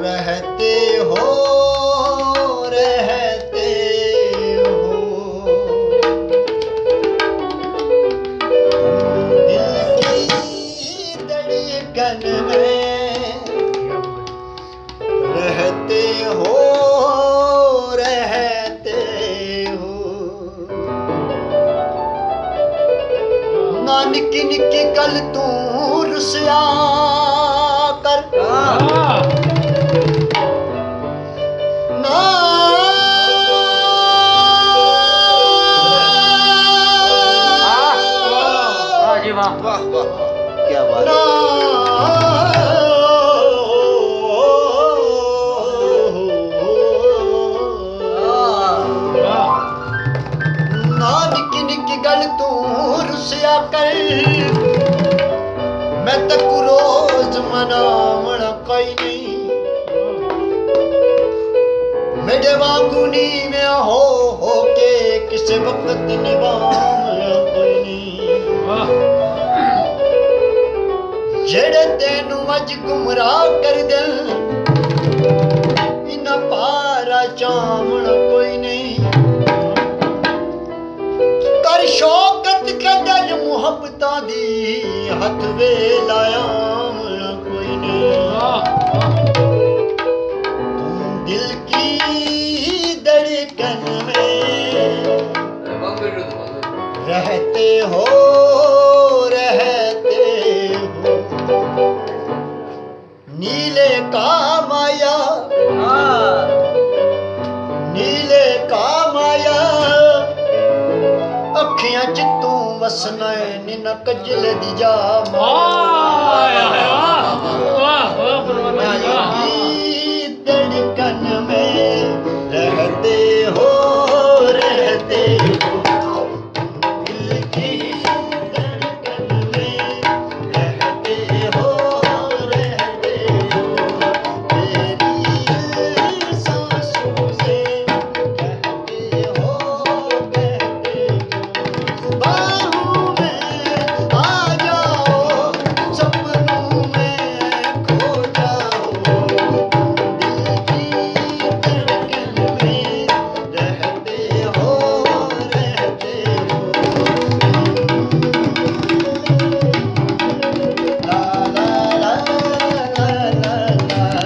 रहते हो रहते हो दिल की धड़कन में रहते हो ना निकी निकी गल तू रुसिया कर ना वाह वाह क्या बात ना निकी निकी गल तू रुसिया कर मैं तक रोज मनावना कोई नहीं मेरे वांगू नी में हो के किसी वक्त निभावना कोई नहीं जेड़े तेनू अज गुमराह कर दे इना पारा चावना कोई नहीं कर शौकत कदर मुहब्बतां दी हथ वे लाया कोई नहीं दिल की धड़कन में रहते हो नीले का माया अखियां च तू वसना नी न कजल दी जा धड़कन में रहते हो दिल की धड़कन में रहते हो तेरी सांसों से कहते हो बाहों में आ जाओ सपनों में खो जाओ दिल की धड़कन में रहते हो ला ला ला ला ला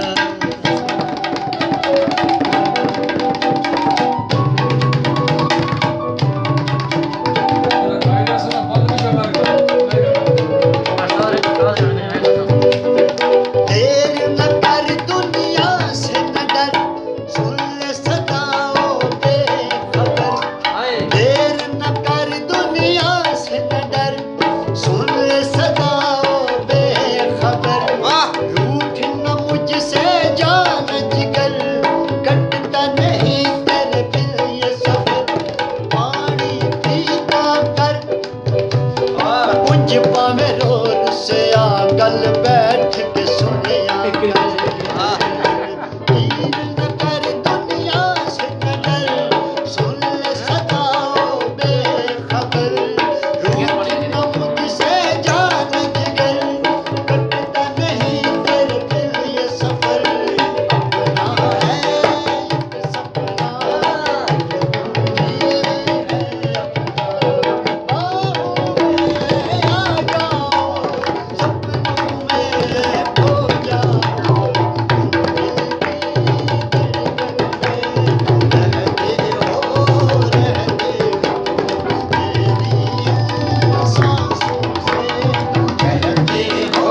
देर न कर दुनिया से न डर सुन ले सदाओं बेखबर देर न कर दुनिया से न डर सुन ले सदाओं बेखबर रूठ न मुझसे जान जिगर कटता नहीं तेरे दिल ये सफर पानी पीता कर कुछ पावे रोर से आ गल बैठ के सुनिया तीर न कर दुनिया से न डर सुन ले सदाओं बेखबर रूठ न मुझसे जान जिगर कटता नहीं तेरे दिल ये सफर अपना है एक सपना बाहों में आ जाओ सपनों में खो जाओ रहते हो तेरी सांसों से कहते हो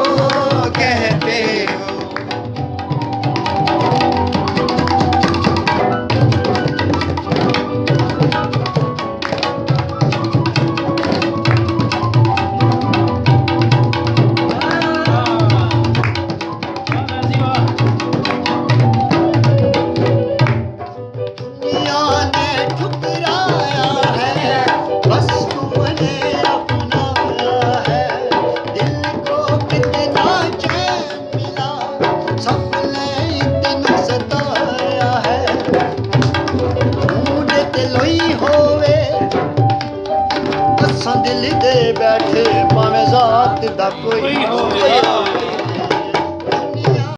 दुनिया ने ठुकराया है बस तुमने अपनाया है दिल को कितना चैन मिला सपने इतना सताया है ढूंढे ते लोई होवे असां दिल दे बैठे भावें जात दा कोई होवे